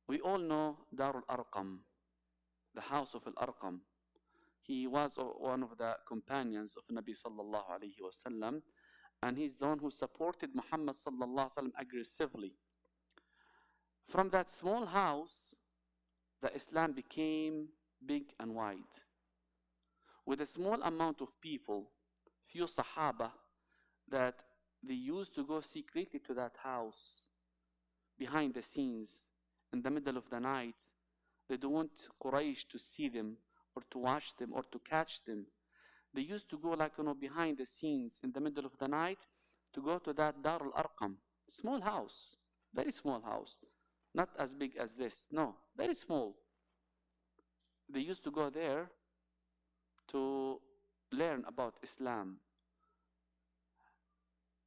We all know Darul Arqam, the house of Al-Arqam. He was one of the companions of Nabi sallallahu alayhi wasallam, and he's the one who supported Muhammad sallallahu alayhi wasallam aggressively. From that small house, the Islam became big and wide. With a small amount of people, few Sahaba, that they used to go secretly to that house behind the scenes in the middle of the night. They don't want Quraysh to see them or to watch them or to catch them. They used to go like, behind the scenes in the middle of the night to go to that Dar al-Arqam. Small house, very small house. Not as big as this, no, very small. They used to go there to learn about Islam.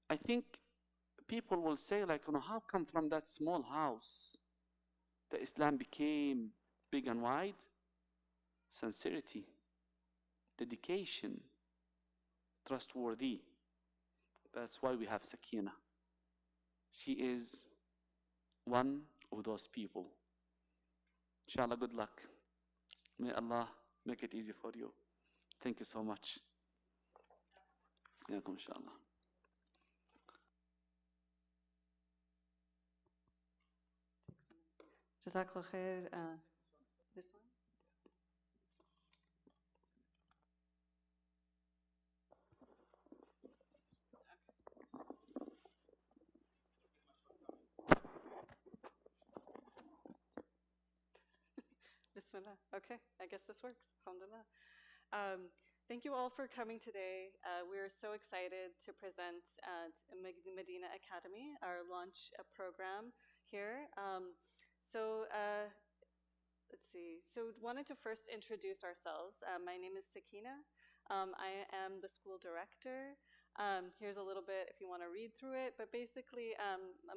I think people will say, like, how come from that small house the Islam became big and wide? Sincerity, dedication, trustworthy. That's why we have Sakina. She is one of those people. Inshallah, good luck. May Allah make it easy for you. Thank you so much. Yakum, inshallah. Jazakallah khair. This one? Bismillah. Okay, I guess this works. Alhamdulillah. Thank you all for coming today. We're so excited to present at Medina Academy, our launch program here. Let's see. So wanted to first introduce ourselves. My name is Sakina. I am the school director. Here's a little bit if you want to read through it. But basically,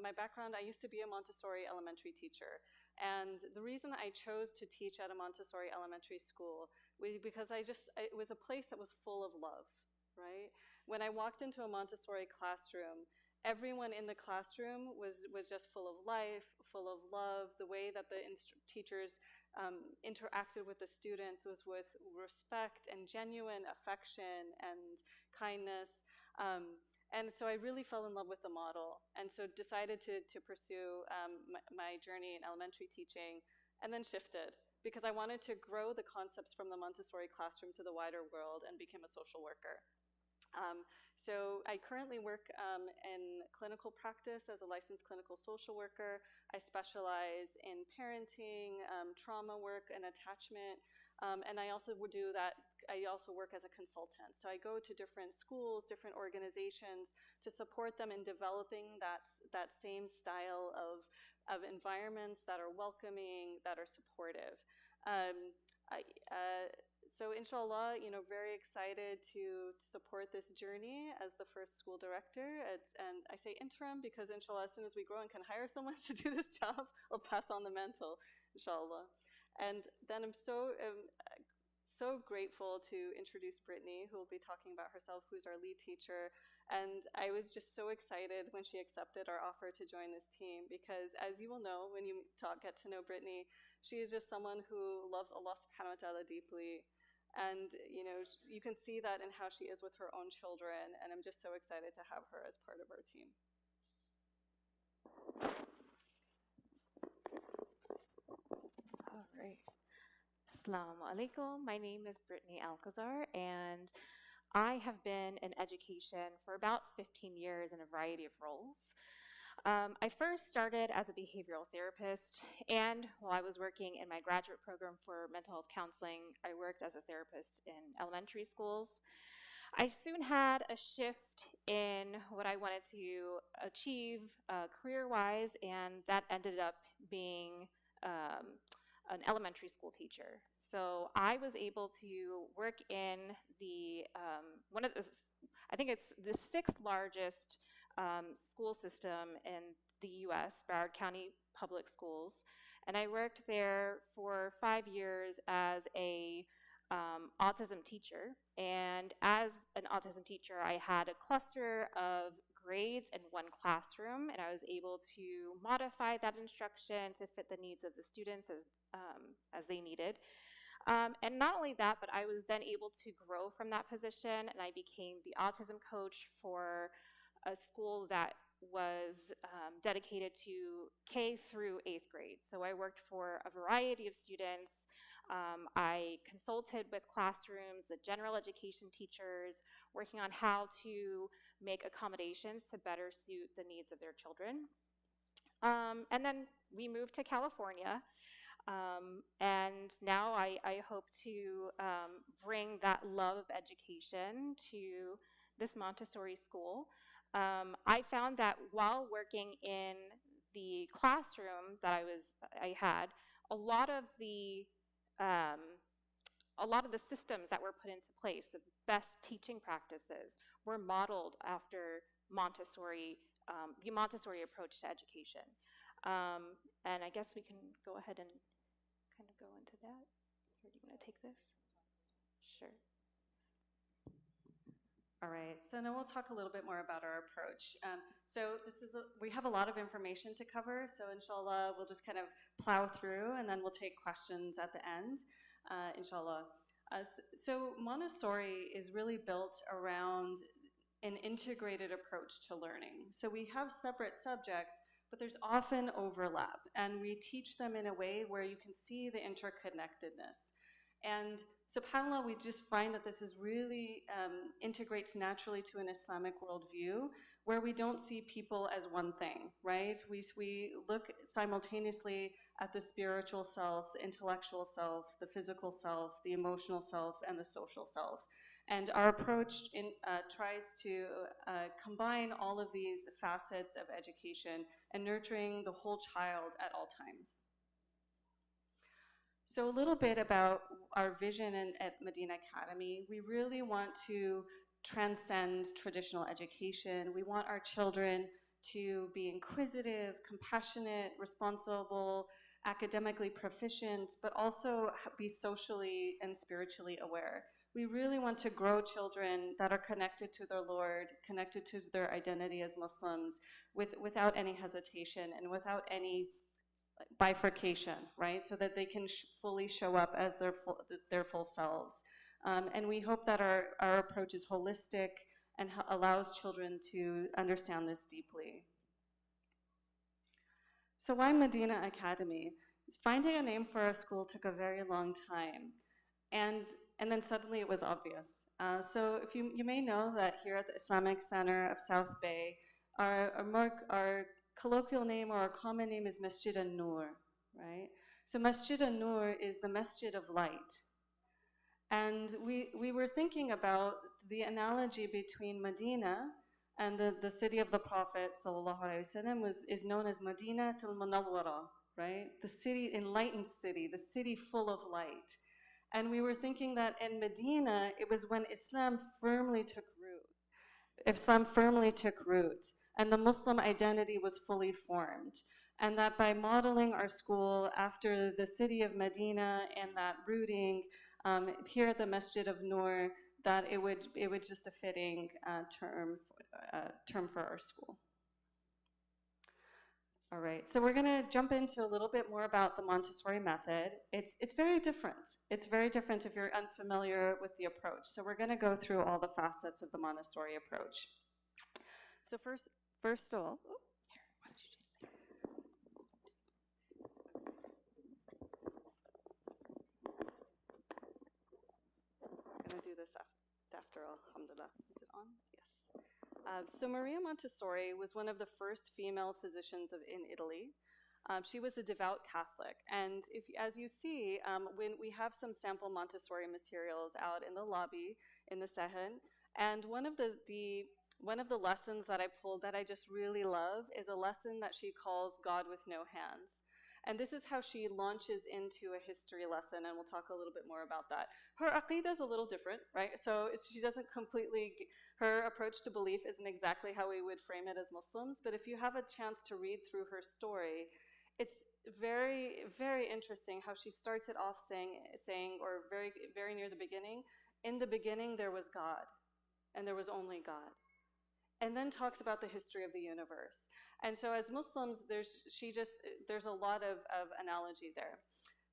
my background, I used to be a Montessori elementary teacher. And the reason I chose to teach at a Montessori elementary school was because it was a place that was full of love, right? When I walked into a Montessori classroom, everyone in the classroom was just full of life, full of love. The way that the teachers interacted with the students was with respect and genuine affection and kindness. And so I really fell in love with the model, and so decided to pursue my journey in elementary teaching, and then shifted because I wanted to grow the concepts from the Montessori classroom to the wider world and become a social worker. So I currently work in clinical practice as a licensed clinical social worker. I specialize in parenting, trauma work, and attachment. And I also would do that. I also work as a consultant. So I go to different schools, different organizations to support them in developing that same style of environments that are welcoming, that are supportive. So inshallah, very excited to support this journey as the first school director. And I say interim because inshallah, as soon as we grow and can hire someone to do this job, I'll pass on the mantle, inshallah. And then I'm so grateful to introduce Brittany, who will be talking about herself, who's our lead teacher. And I was just so excited when she accepted our offer to join this team because, as you will know when you get to know Brittany, she is just someone who loves Allah subhanahu wa ta'ala deeply. And, you can see that in how she is with her own children. And I'm just so excited to have her as part of our team. All right. Assalamu alaikum. My name is Brittany Alcazar, and I have been in education for about 15 years in a variety of roles. I first started as a behavioral therapist, and while I was working in my graduate program for mental health counseling, I worked as a therapist in elementary schools. I soon had a shift in what I wanted to achieve career-wise, and that ended up being an elementary school teacher. So I was able to work in the I think it's the 6th largest school system in the U.S., Broward County Public Schools, and I worked there for 5 years as a autism teacher. And as an autism teacher, I had a cluster of grades in one classroom, and I was able to modify that instruction to fit the needs of the students as they needed. And not only that, but I was then able to grow from that position, and I became the autism coach for a school that was dedicated to K through 8th grade. So I worked for a variety of students. I consulted with classrooms, the general education teachers, working on how to make accommodations to better suit the needs of their children. And then we moved to California. And now I hope to bring that love of education to this Montessori school. I found that while working in the classroom that I had, a lot of the systems that were put into place, the best teaching practices, were modeled after Montessori, the Montessori approach to education. And I guess we can go ahead and kind of go into that. Or do you want to take this? Sure. All right, so now we'll talk a little bit more about our approach. So we have a lot of information to cover, so inshallah we'll just kind of plow through and then we'll take questions at the end, inshallah. So Montessori is really built around an integrated approach to learning. So we have separate subjects, but there's often overlap, and we teach them in a way where you can see the interconnectedness. And subhanAllah, we just find that this is really integrates naturally to an Islamic worldview where we don't see people as one thing, right? We look simultaneously at the spiritual self, the intellectual self, the physical self, the emotional self, and the social self. And our approach tries to combine all of these facets of education and nurturing the whole child at all times. So a little bit about our vision at Medina Academy. We really want to transcend traditional education. We want our children to be inquisitive, compassionate, responsible, academically proficient, but also be socially and spiritually aware. We really want to grow children that are connected to their Lord, connected to their identity as Muslims, without any hesitation and without any bifurcation, right? So that they can fully show up as their full selves. And we hope that our approach is holistic and allows children to understand this deeply. So why Medina Academy? Finding a name for our school took a very long time. And then suddenly it was obvious. So if you may know that here at the Islamic Center of South Bay, our colloquial name or our common name is Masjid an-Nur, right? So Masjid an-Nur is the Masjid of light. And we were thinking about the analogy between Medina and the city of the Prophet ﷺ is known as Medina al-Munawwara, right? The city, enlightened city, the city full of light. And we were thinking that in Medina, it was when Islam firmly took root, and the Muslim identity was fully formed. And that by modeling our school after the city of Medina and that rooting here at the Masjid of Nur, that it would just a fitting term for our school. All right, so we're gonna jump into a little bit more about the Montessori method. It's very different. It's very different if you're unfamiliar with the approach. So we're gonna go through all the facets of the Montessori approach. So first of all, I'm gonna do this after all, alhamdulillah. Is it on? Yes. So Maria Montessori was one of the first female physicians in Italy. She was a devout Catholic, and as you see, when we have some sample Montessori materials out in the lobby in the Sehen, and one of the lessons that I pulled that I just really love is a lesson that she calls God with no hands. And this is how she launches into a history lesson, and we'll talk a little bit more about that. Her aqidah is a little different, right? So she doesn't her approach to belief isn't exactly how we would frame it as Muslims, but if you have a chance to read through her story, it's very, very interesting how she starts it off saying, or very, very near the beginning, in the beginning there was God, and there was only God. and then talks about the history of the universe. And so as Muslims, there's a lot of analogy there.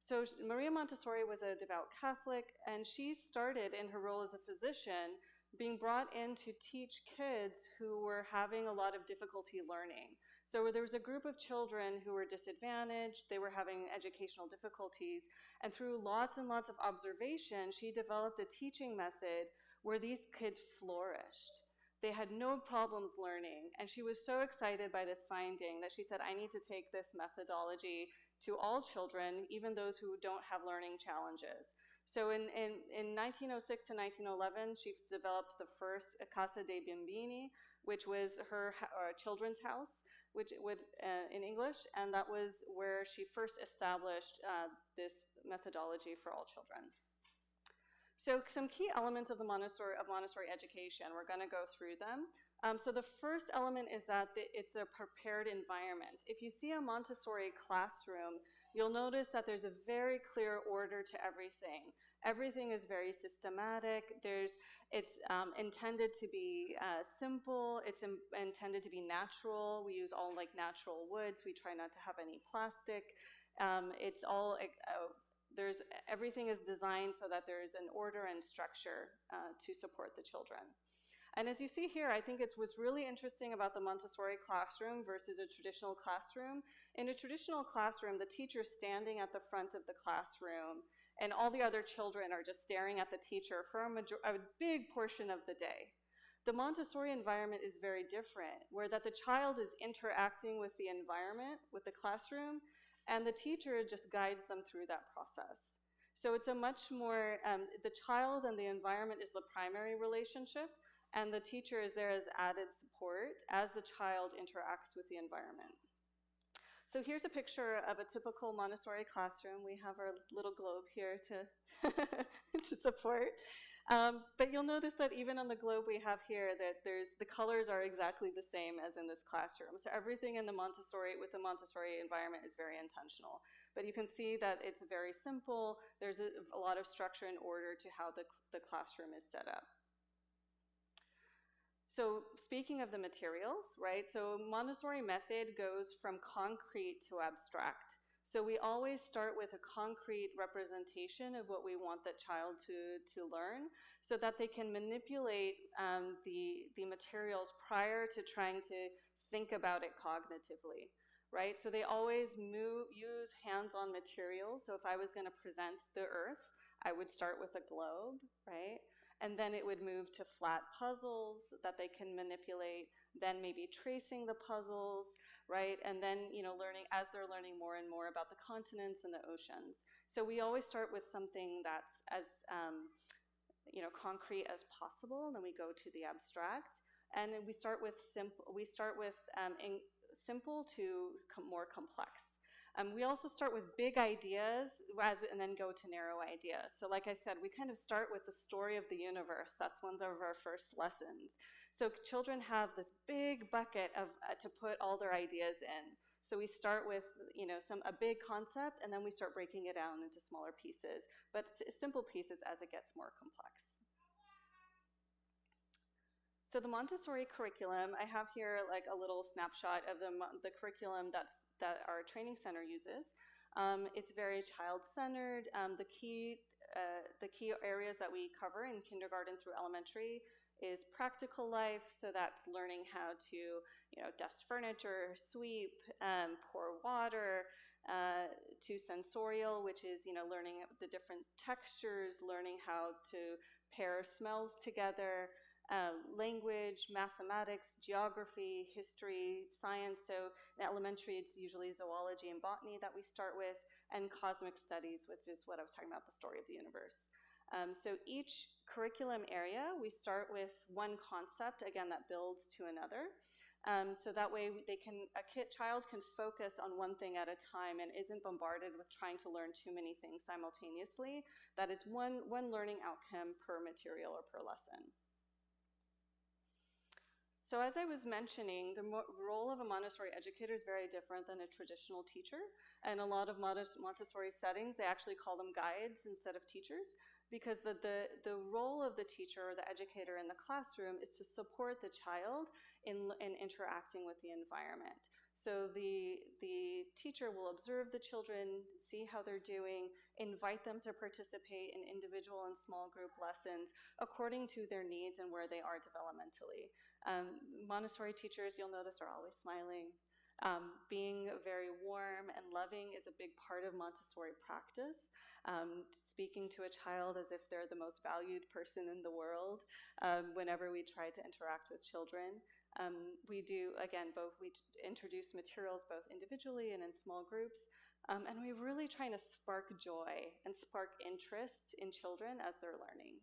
So Maria Montessori was a devout Catholic, and she started in her role as a physician being brought in to teach kids who were having a lot of difficulty learning. So there was a group of children who were disadvantaged, they were having educational difficulties, and through lots and lots of observation, she developed a teaching method where these kids flourished. They had no problems learning, and she was so excited by this finding that she said, I need to take this methodology to all children, even those who don't have learning challenges. So in 1906 to 1911, she developed the first Casa dei Bambini, which was her children's house, which in English, and that was where she first established this methodology for all children. So some key elements of Montessori education, we're going to go through them. So the first element is that it's a prepared environment. If you see a Montessori classroom, you'll notice that there's a very clear order to everything. Everything is very systematic. It's intended to be simple. It's intended to be natural. We use all like natural woods. We try not to have any plastic. It's all everything is designed so that there's an order and structure to support the children. And as you see here, I think what's really interesting about the Montessori classroom versus a traditional classroom. In a traditional classroom, the teacher's standing at the front of the classroom, and all the other children are just staring at the teacher for a big portion of the day. The Montessori environment is very different, where that the child is interacting with the environment, with the classroom, and the teacher just guides them through that process. So it's a much more, the child and the environment is the primary relationship, and the teacher is there as added support as the child interacts with the environment. So here's a picture of a typical Montessori classroom. We have our little globe here to, to support. But you'll notice that even on the globe we have here that the colors are exactly the same as in this classroom. So everything in the Montessori environment is very intentional. But you can see that it's very simple. There's a lot of structure and order to how the classroom is set up. So speaking of the materials, right? So Montessori method goes from concrete to abstract. So we always start with a concrete representation of what we want that child to learn so that they can manipulate the materials prior to trying to think about it cognitively, right? So they always use hands-on materials. So if I was going to present the earth, I would start with a globe, right? And then it would move to flat puzzles that they can manipulate, then maybe tracing the puzzles, right? And then, as they're learning more and more about the continents and the oceans. So we always start with something that's as, concrete as possible, and then we go to the abstract. And then we start with simple to more complex. We also start with big ideas and then go to narrow ideas. So like I said, we kind of start with the story of the universe. That's one of our first lessons. So children have this big bucket to put all their ideas in. So we start with a big concept, and then we start breaking it down into smaller pieces, but simple pieces as it gets more complex. So the Montessori curriculum, I have here like a little snapshot of the curriculum that our training center uses. It's very child-centered. The key areas that we cover in kindergarten through elementary is practical life. So that's learning how to, dust furniture, sweep, pour water, to sensorial, which is, learning the different textures, learning how to pair smells together. Language, mathematics, geography, history, science. So in elementary, it's usually zoology and botany that we start with, and cosmic studies, which is what I was talking about, the story of the universe. So each curriculum area, we start with one concept, again, that builds to another. So that way child can focus on one thing at a time and isn't bombarded with trying to learn too many things simultaneously, that it's one learning outcome per material or per lesson. So as I was mentioning, the role of a Montessori educator is very different than a traditional teacher. And a lot of Montessori settings, they actually call them guides instead of teachers. because the role of the teacher or the educator in the classroom is to support the child in interacting with the environment. So the teacher will observe the children, see how they're doing, invite them to participate in individual and small group lessons according to their needs and where they are developmentally. Montessori teachers, you'll notice, are always smiling. Being very warm and loving is a big part of Montessori practice. Speaking to a child as if they're the most valued person in the world whenever we try to interact with children. We do, again, we introduce materials both individually and in small groups, and we're really trying to spark joy and spark interest in children as they're learning.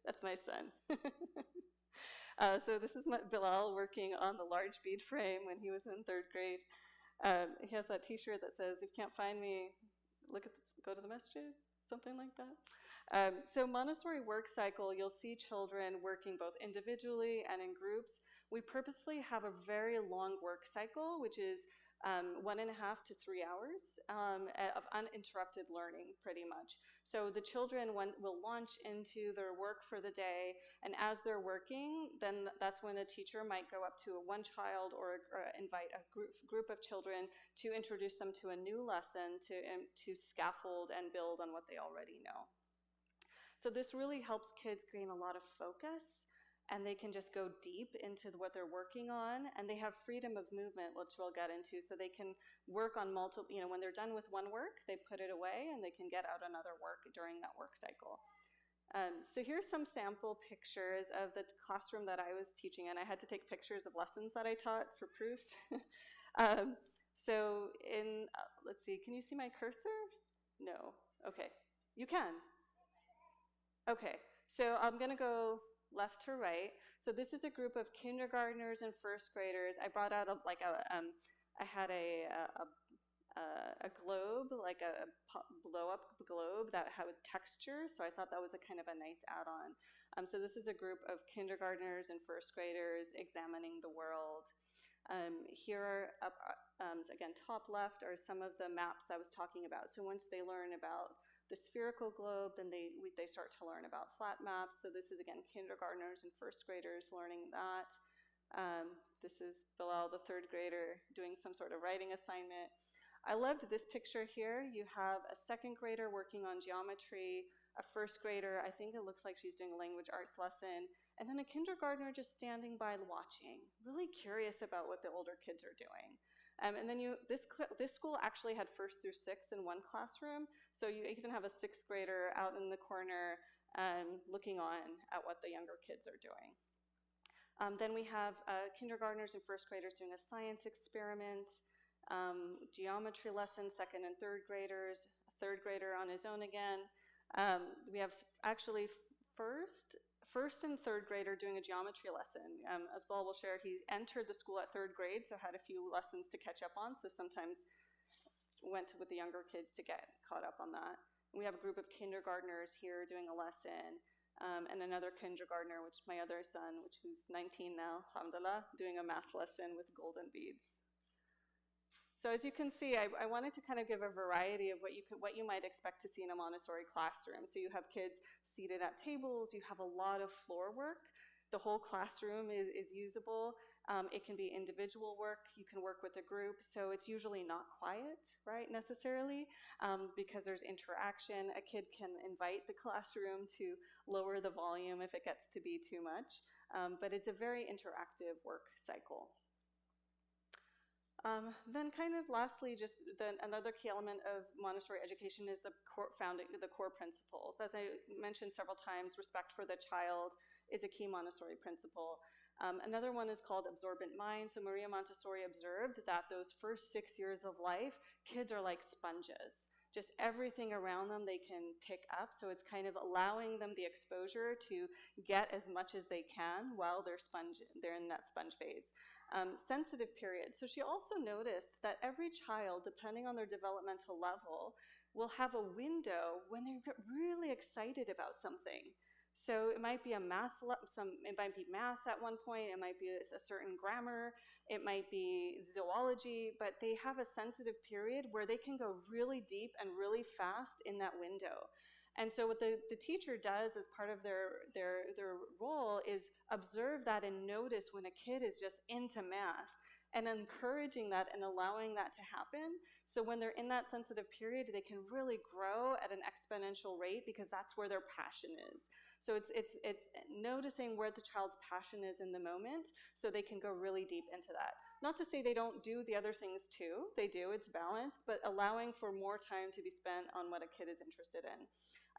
That's my son. So this is Bilal working on the large bead frame when he was in 3rd grade. He has that T-shirt that says, "If you can't find me, go to the masjid," something like that. So Montessori work cycle, you'll see children working both individually and in groups. We purposely have a very long work cycle, which is 1.5 to 3 hours of uninterrupted learning, pretty much. So the children will launch into their work for the day, and as they're working, then that's when the teacher might go up to one child or invite a group of children to introduce them to a new lesson to scaffold and build on what they already know. So this really helps kids gain a lot of focus, and they can just go deep into what they're working on, and they have freedom of movement, which we'll get into, so they can work on multiple, when they're done with one work, they put it away, and they can get out another work during that work cycle. So here's some sample pictures of the classroom that I was teaching in. I had to take pictures of lessons that I taught for proof. So let's see, can you see my cursor? No, okay, you can. Okay, so I'm gonna go left to right. So this is a group of kindergartners and 1st graders. I brought out I had a globe, like a blow-up globe that had texture, so I thought that was a kind of a nice add-on. So this is a group of kindergartners and 1st graders examining the world. Here, again, top left are some of the maps I was talking about. So once they learn about the spherical globe, then they start to learn about flat maps. So this is, again, kindergartners and 1st graders learning that. This is Bilal, the 3rd grader, doing some sort of writing assignment. I loved this picture here. You have a 2nd grader working on geometry, a 1st grader, I think it looks like she's doing a language arts lesson, and then a kindergartner just standing by watching, really curious about what the older kids are doing. And then this school actually had 1st through 6th in one classroom, so you even have a 6th grader out in the corner looking on at what the younger kids are doing. Then we have kindergartners and 1st graders doing a science experiment, geometry lesson, 2nd and 3rd graders, a 3rd grader on his own again. We have actually first and 3rd grader doing a geometry lesson. As Bilal will share, he entered the school at 3rd grade, so had a few lessons to catch up on, so sometimes went with the younger kids to get caught up on that. And we have a group of kindergartners here doing a lesson, and another kindergartner, which is my other son, who's 19 now, alhamdulillah, doing a math lesson with golden beads. So as you can see, I wanted to kind of give a variety of what you might expect to see in a Montessori classroom. So you have kids seated at tables, you have a lot of floor work. The whole classroom is usable. It can be individual work, you can work with a group, so it's usually not quiet, right, necessarily, because there's interaction. A kid can invite the classroom to lower the volume if it gets to be too much, but it's a very interactive work cycle. Then kind of lastly, just another key element of Montessori education is the core principles. As I mentioned several times, respect for the child is a key Montessori principle. Another one is called absorbent mind. So Maria Montessori observed that those first 6 years of life, kids are like sponges. Just everything around them they can pick up. So it's kind of allowing them the exposure to get as much as they can while they're in that sponge phase. Sensitive period. So she also noticed that every child, depending on their developmental level, will have a window when they get really excited about something. So it might be a math, it might be math at one point, it might be a certain grammar, it might be zoology, but they have a sensitive period where they can go really deep and really fast in that window. And so what the teacher does as part of their role is observe that and notice when a kid is just into math and encouraging that and allowing that to happen. So when they're in that sensitive period, they can really grow at an exponential rate because that's where their passion is. So it's noticing where the child's passion is in the moment so they can go really deep into that. Not to say they don't do the other things too. They do, it's balanced, but allowing for more time to be spent on what a kid is interested in.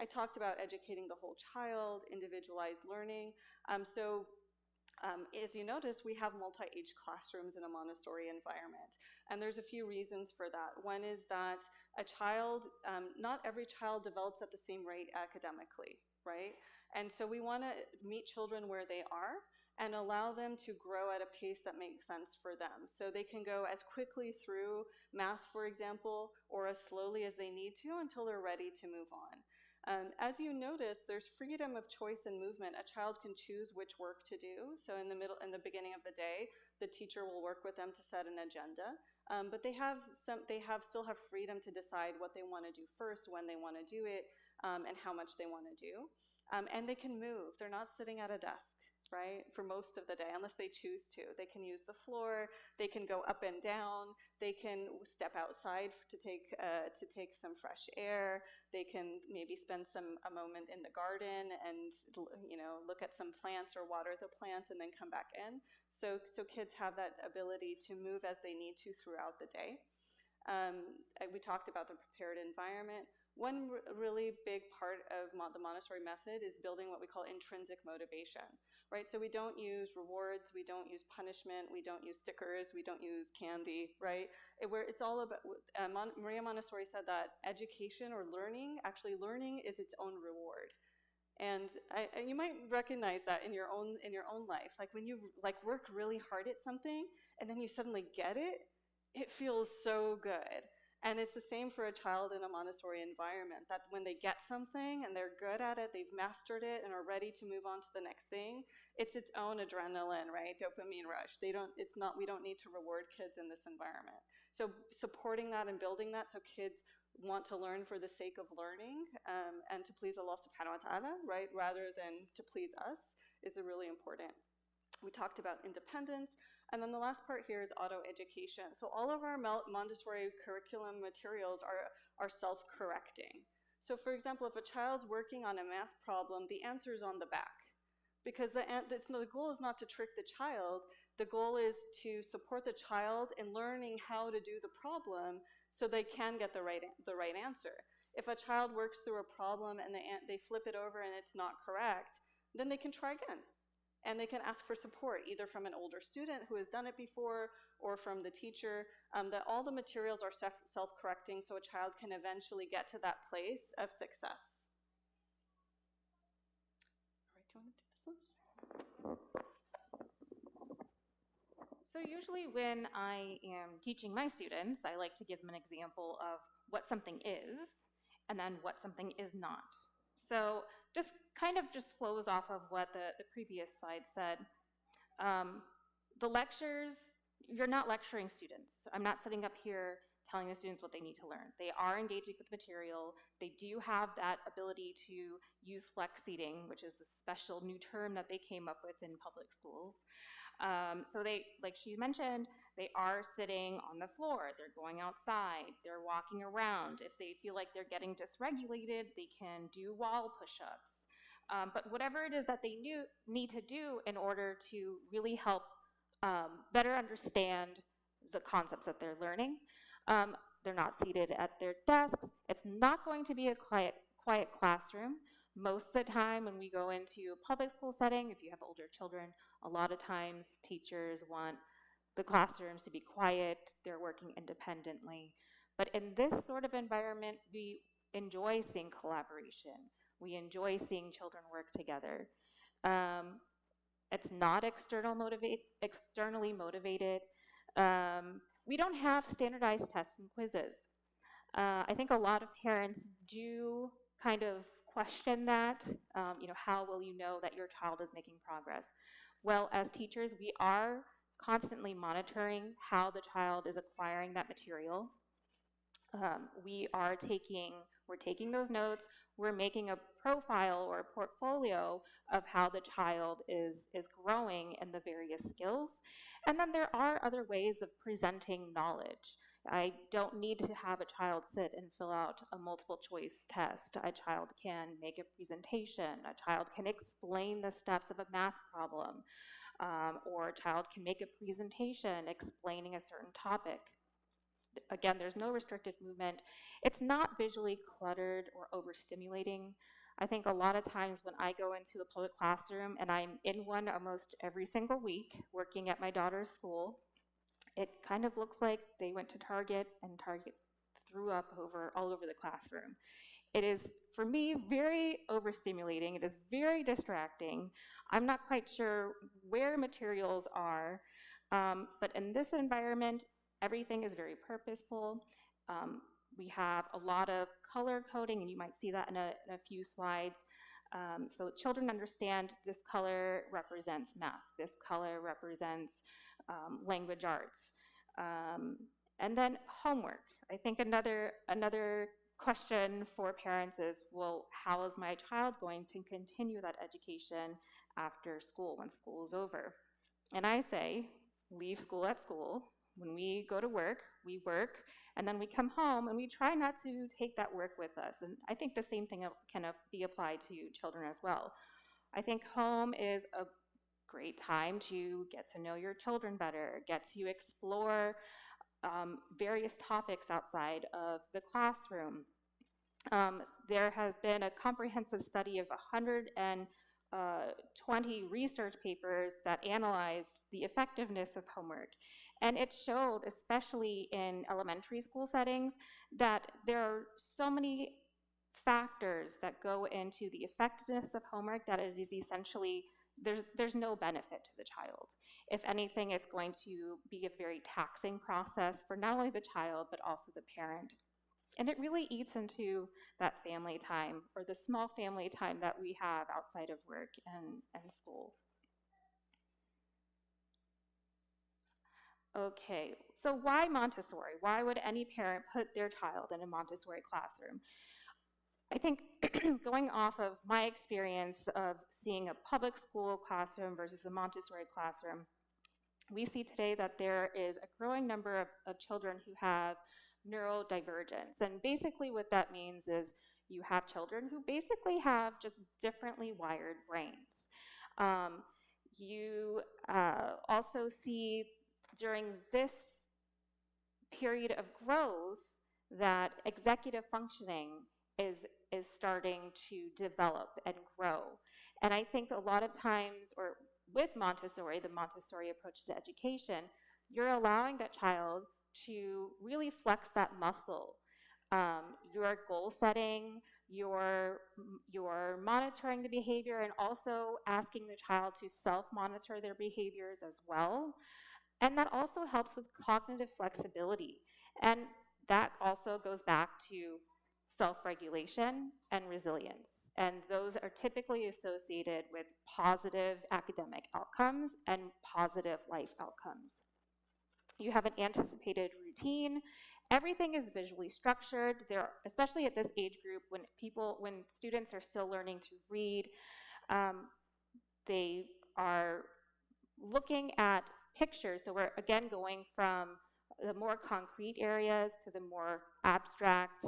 I talked about educating the whole child, individualized learning. As you notice, we have multi-age classrooms in a Montessori environment. And there's a few reasons for that. One is that not every child develops at the same rate academically, right? And so we want to meet children where they are and allow them to grow at a pace that makes sense for them. So they can go as quickly through math, for example, or as slowly as they need to until they're ready to move on. As you notice, there's freedom of choice and movement. A child can choose which work to do. So in the beginning of the day, the teacher will work with them to set an agenda. But they still have freedom to decide what they want to do first, when they want to do it, and how much they want to do. And they can move. They're not sitting at a desk, right, for most of the day, unless they choose to. They can use the floor. They can go up and down. They can step outside to take some fresh air. They can maybe spend a moment in the garden and look at some plants or water the plants and then come back in. So kids have that ability to move as they need to throughout the day. We talked about the prepared environment. One really big part of the Montessori method is building what we call intrinsic motivation, right? So we don't use rewards, we don't use punishment, we don't use stickers, we don't use candy, right? It's all about, Maria Montessori said that education or learning is its own reward. And you might recognize that in your own life. Like when you work really hard at something and then you suddenly get it, it feels so good. And it's the same for a child in a Montessori environment, that when they get something and they're good at it, they've mastered it and are ready to move on to the next thing, it's its own adrenaline, right? Dopamine rush. We don't need to reward kids in this environment. So supporting that and building that so kids want to learn for the sake of learning and to please Allah subhanahu wa ta'ala, right, rather than to please us, is really important. We talked about independence. And then the last part here is auto-education. So all of our Montessori curriculum materials are self-correcting. So for example, if a child's working on a math problem, the answer is on the back. Because the goal is not to trick the child. The goal is to support the child in learning how to do the problem so they can get the right answer. If a child works through a problem and they flip it over and it's not correct, then they can try again. And they can ask for support, either from an older student who has done it before or from the teacher, that all the materials are self-correcting so a child can eventually get to that place of success. All right, do you want to do this one? So usually when I am teaching my students, I like to give them an example of what something is and then what something is not. So just flows off of what the previous slide said. The lectures, you're not lecturing students. I'm not sitting up here telling the students what they need to learn. They are engaging with the material. They do have that ability to use flex seating, which is a special new term that they came up with in public schools. So they, like she mentioned, they are sitting on the floor, they're going outside, they're walking around. If they feel like they're getting dysregulated, they can do wall push-ups. But whatever it is that they need to do in order to really help better understand the concepts that they're learning. They're not seated at their desks. It's not going to be a quiet classroom. Most of the time when we go into a public school setting, if you have older children, a lot of times teachers want the classrooms to be quiet, they're working independently. But in this sort of environment, we enjoy seeing collaboration. We enjoy seeing children work together. It's not externally motivated. We don't have standardized tests and quizzes. I think a lot of parents do kind of question that. How will you know that your child is making progress? Well, as teachers, we are constantly monitoring how the child is acquiring that material. We're taking those notes, we're making a profile or a portfolio of how the child is growing in the various skills. And then there are other ways of presenting knowledge. I don't need to have a child sit and fill out a multiple choice test. A child can make a presentation, a child can explain the steps of a math problem, or a child can make a presentation explaining a certain topic. Again, there's no restricted movement. It's not visually cluttered or overstimulating. I think a lot of times when I go into a public classroom, and I'm in one almost every single week working at my daughter's school, it kind of looks like they went to Target and Target threw up all over the classroom. It is, for me, very overstimulating. It is very distracting. I'm not quite sure where materials are, but in this environment, everything is very purposeful. We have a lot of color coding, and you might see that in a few slides. So children understand this color represents math, this color represents language arts. And then homework. I think another question for parents is, well, how is my child going to continue that education after school, when school is over? And I say, leave school at school. When we go to work, we work, and then we come home, and we try not to take that work with us. And I think the same thing can be applied to children as well. I think home is a great time to get to know your children better, get to explore various topics outside of the classroom. There has been a comprehensive study of 120 research papers that analyzed the effectiveness of homework. And it showed, especially in elementary school settings, that there are so many factors that go into the effectiveness of homework that it is essentially, there's no benefit to the child. If anything, it's going to be a very taxing process for not only the child, but also the parent. And it really eats into that family time, or the small family time that we have outside of work and school. Okay, so why Montessori? Why would any parent put their child in a Montessori classroom? I think going off of my experience of seeing a public school classroom versus a Montessori classroom, we see today that there is a growing number of children who have neurodivergence. And basically what that means is you have children who basically have just differently wired brains. You also see during this period of growth that executive functioning is starting to develop and grow. And I think a lot of times, or with Montessori, the Montessori approach to education, you're allowing that child to really flex that muscle. Your goal setting, you're monitoring the behavior, and also asking the child to self-monitor their behaviors as well. And that also helps with cognitive flexibility. And that also goes back to self-regulation and resilience. And those are typically associated with positive academic outcomes and positive life outcomes. You have an anticipated routine. Everything is visually structured. There, especially at this age group, when students are still learning to read, they are looking at pictures. So we're again going from the more concrete areas to the more abstract.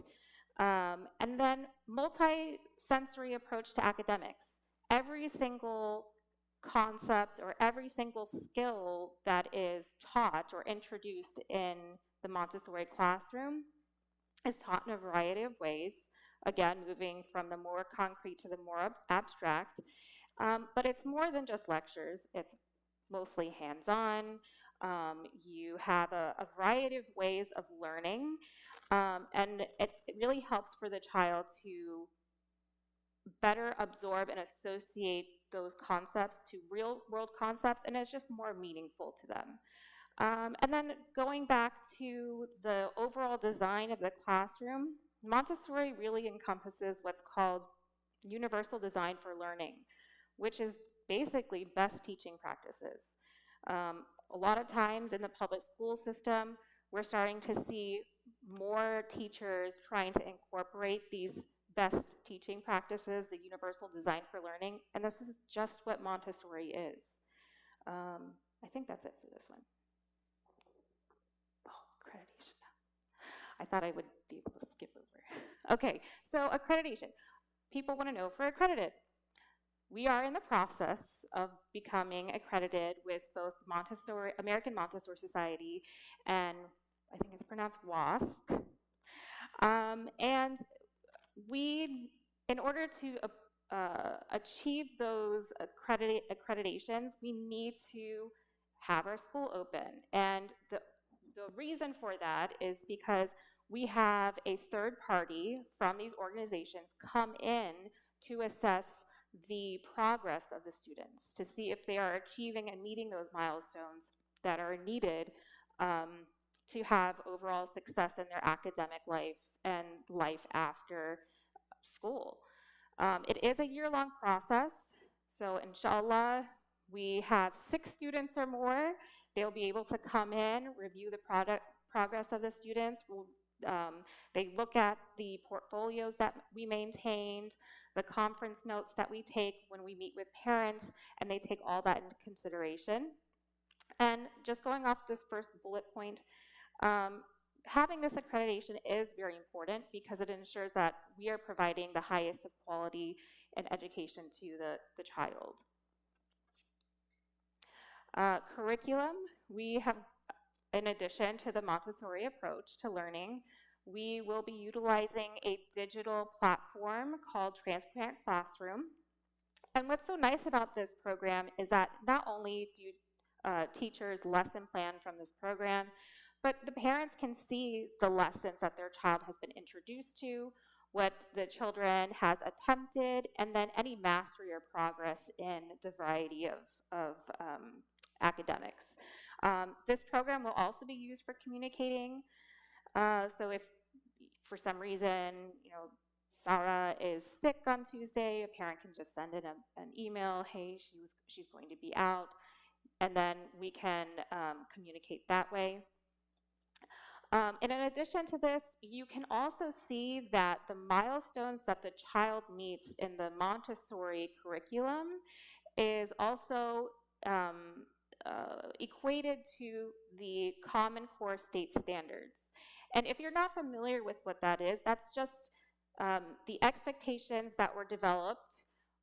And then multi-sensory approach to academics. Every single concept or every single skill that is taught or introduced in the Montessori classroom is taught in a variety of ways, again, moving from the more concrete to the more abstract. But it's more than just lectures. It's mostly hands-on. You have a variety of ways of learning, and it really helps for the child to better absorb and associate those concepts to real-world concepts, and it's just more meaningful to them. And then going back to the overall design of the classroom, Montessori really encompasses what's called universal design for learning, which is basically best teaching practices. A lot of times in the public school system, we're starting to see more teachers trying to incorporate these best teaching practices, the universal design for learning, and this is just what Montessori is. I think that's it for this one. Oh, accreditation. I thought I would be able to skip over. Okay, so accreditation. People want to know if we're accredited. We are in the process of becoming accredited with both Montessori, American Montessori Society, and I think it's pronounced WASC. And we, in order to achieve those accreditations, we need to have our school open. And the reason for that is because we have a third party from these organizations come in to assess the progress of the students to see if they are achieving and meeting those milestones that are needed to have overall success in their academic life and life after school. It is a year-long process, so inshallah, we have 6 students or more. They'll be able to come in, review the progress of the students. They look at the portfolios that we maintained, the conference notes that we take when we meet with parents, and they take all that into consideration. And just going off this first bullet point, having this accreditation is very important because it ensures that we are providing the highest of quality and education to the child. Curriculum, we have, in addition to the Montessori approach to learning, we will be utilizing a digital platform called Transparent Classroom. And what's so nice about this program is that not only do teachers lesson plan from this program, but the parents can see the lessons that their child has been introduced to, what the children has attempted, and then any mastery or progress in the variety of academics. This program will also be used for communicating. So if for some reason, Sarah is sick on Tuesday, a parent can just send in an email, hey, she's going to be out, and then we can communicate that way. And in addition to this, you can also see that the milestones that the child meets in the Montessori curriculum is also equated to the Common Core state standards. And if you're not familiar with what that is, that's just the expectations that were developed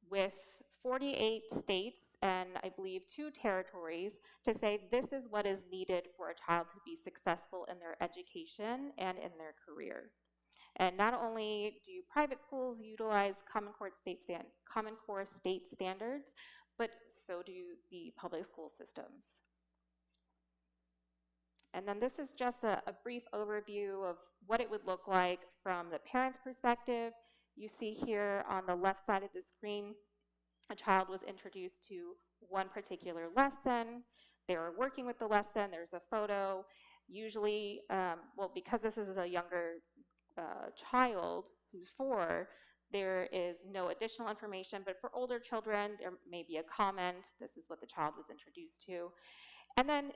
with 48 states and I believe 2 territories to say this is what is needed for a child to be successful in their education and in their career. And not only do private schools utilize Common Core state standards, but so do the public school systems. And then this is just a brief overview of what it would look like from the parent's perspective. You see here on the left side of the screen, a child was introduced to one particular lesson. They were working with the lesson. There's a photo. Usually, well, because this is a younger child who's 4, there is no additional information. But for older children, there may be a comment. This is what the child was introduced to. And then,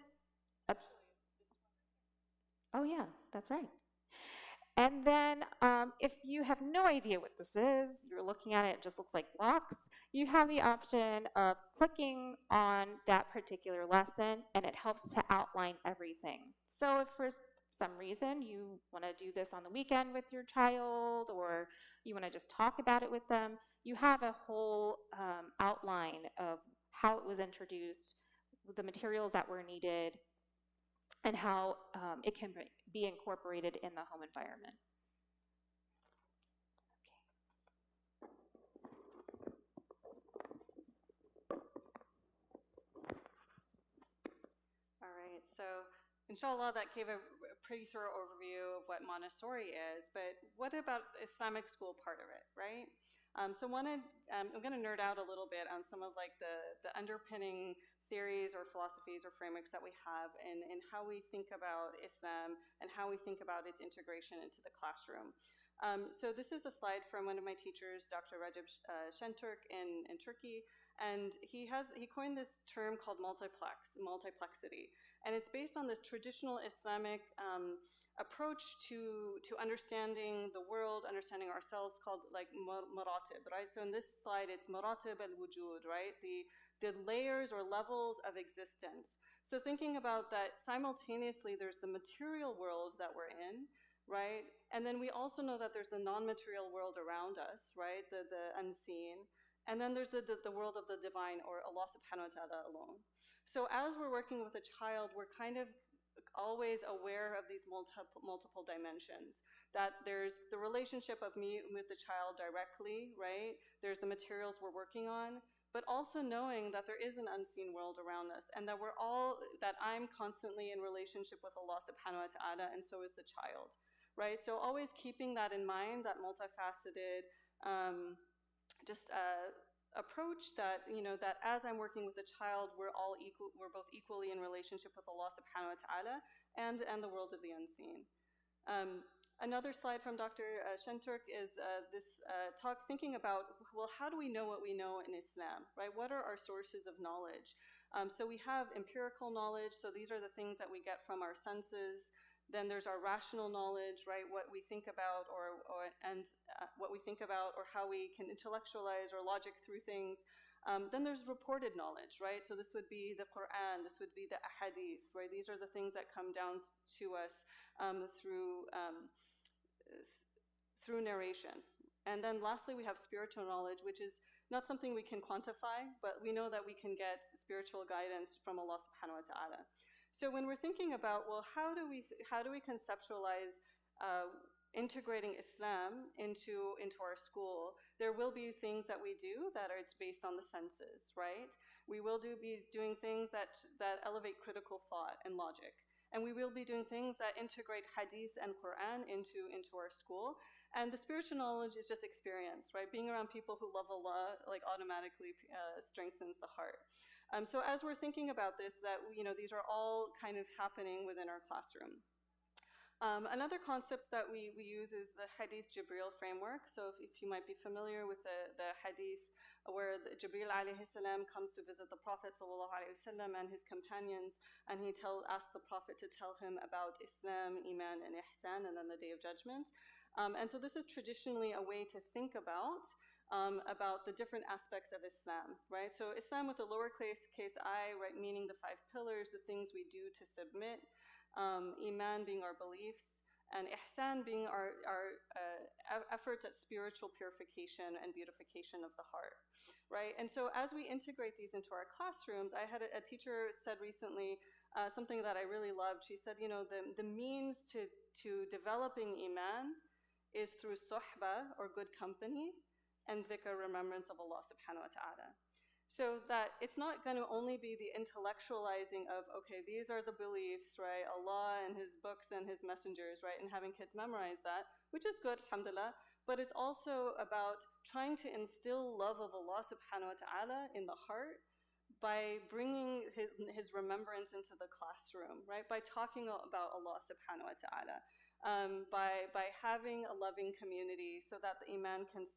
oh yeah, that's right. And then if you have no idea what this is, you're looking at it, it just looks like blocks, you have the option of clicking on that particular lesson, and it helps to outline everything. So if for some reason you want to do this on the weekend with your child, or you want to just talk about it with them, you have a whole outline of how it was introduced, the materials that were needed, and how it can be incorporated in the home environment. All right, so inshallah that gave a pretty thorough overview of what Montessori is, but what about the Islamic school part of it, right? So I'm going to nerd out a little bit on some of like the underpinning theories or philosophies or frameworks that we have and how we think about Islam and how we think about its integration into the classroom. So this is a slide from one of my teachers, Dr. Rajab Shenturk in Turkey, and he coined this term called multiplexity, and it's based on this traditional Islamic approach to understanding the world, understanding ourselves, called like maratib, right? So in this slide, it's maratib al-wujud, right? The layers or levels of existence. So thinking about that, simultaneously, there's the material world that we're in, right? And then we also know that there's the non-material world around us, right? The unseen. And then there's the world of the divine, or Allah subhanahu wa ta'ala alone. So as we're working with a child, we're kind of always aware of these multiple dimensions. That there's the relationship of me with the child directly, right? There's the materials we're working on, but also knowing that there is an unseen world around us, and that that I'm constantly in relationship with Allah subhanahu wa ta'ala, and so is the child. Right, so always keeping that in mind, that multifaceted approach, that that as I'm working with a child, we're both equally in relationship with Allah subhanahu wa ta'ala and the world of the unseen. Another slide from Dr. Shenturk is this talk thinking about, well, how do we know what we know in Islam, right? What are our sources of knowledge? So we have empirical knowledge, so these are the things that we get from our senses. Then there's our rational knowledge, right? What we think about, what we think about, or how we can intellectualize or logic through things. Then there's reported knowledge, right? So this would be the Quran, this would be the ahadith, right? These are the things that come down to us through narration. And then lastly, we have spiritual knowledge, which is not something we can quantify, but we know that we can get spiritual guidance from Allah subhanahu wa ta'ala. So when we're thinking about, well, how do we conceptualize integrating Islam into our school, there will be things that we do that it's based on the senses, right? We will be doing things that elevate critical thought and logic. And we will be doing things that integrate hadith and Quran into our school. And the spiritual knowledge is just experience, right? Being around people who love Allah like automatically strengthens the heart. So as we're thinking about this, that these are all kind of happening within our classroom. Another concept that we use is the Hadith Jibril framework. So if you might be familiar with the Hadith where Jibril alayhi salam comes to visit the Prophet sallallahu alayhi wasallam and his companions, and he asks the Prophet to tell him about Islam, Iman, and Ihsan, and then the Day of Judgment. And so this is traditionally a way to think about the different aspects of Islam, right? So Islam with a lowercase I, right, meaning the 5 pillars, the things we do to submit, Iman being our beliefs, and Ihsan being our efforts at spiritual purification and beautification of the heart, right? And so as we integrate these into our classrooms, I had a teacher said recently something that I really loved. She said, the means to developing Iman is through suhba, or good company, and dhikr, remembrance of Allah subhanahu wa ta'ala. So that it's not going to only be the intellectualizing of, okay, these are the beliefs, right? Allah and his books and his messengers, right? And having kids memorize that, which is good, alhamdulillah. But it's also about trying to instill love of Allah subhanahu wa ta'ala in the heart by bringing his remembrance into the classroom, right? By talking about Allah subhanahu wa ta'ala. By having a loving community so that the Iman can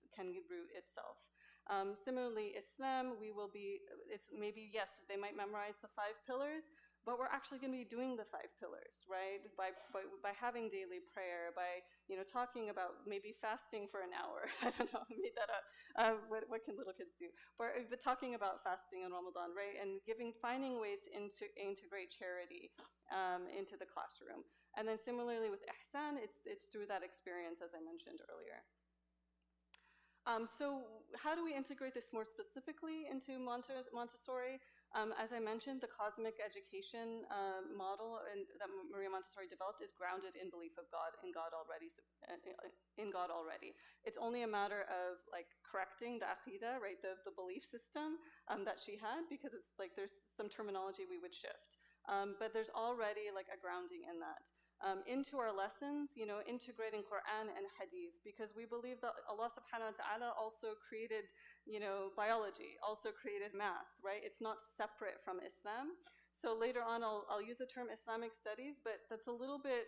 root itself. Similarly, Islam, it's maybe, yes, they might memorize the 5 pillars, but we're actually going to be doing the 5 pillars, right? By having daily prayer, by talking about maybe fasting for an hour. I don't know, I made that up. What can little kids do? But talking about fasting in Ramadan, right? And finding ways to integrate charity into the classroom. And then similarly with Ihsan, it's through that experience, as I mentioned earlier. So how do we integrate this more specifically into Montessori? As I mentioned, the cosmic education model that Maria Montessori developed is grounded in belief of God, in God already. It's only a matter of correcting the aqidah, right, the belief system that she had, because it's there's some terminology we would shift. But there's already a grounding in that. Into our lessons, integrating Quran and Hadith, because we believe that Allah subhanahu wa ta'ala also created, biology, also created math, right? It's not separate from Islam. So later on, I'll use the term Islamic studies, but that's a little bit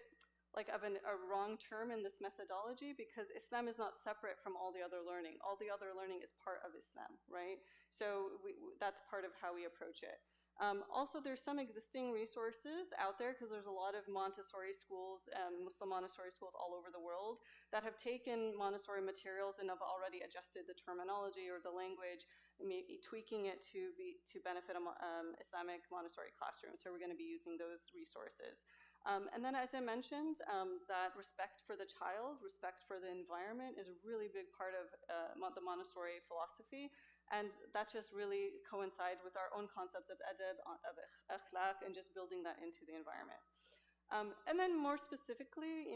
a wrong term in this methodology, because Islam is not separate from all the other learning. All the other learning is part of Islam, right? So that's part of how we approach it. Also, there's some existing resources out there, because there's a lot of Montessori schools, Muslim Montessori schools all over the world that have taken Montessori materials and have already adjusted the terminology or the language, maybe tweaking it to benefit Islamic Montessori classrooms. So we're going to be using those resources. And then, as I mentioned, that respect for the child, respect for the environment is a really big part of the Montessori philosophy. And that just really coincides with our own concepts of adab, of akhlaq, and just building that into the environment. And then more specifically,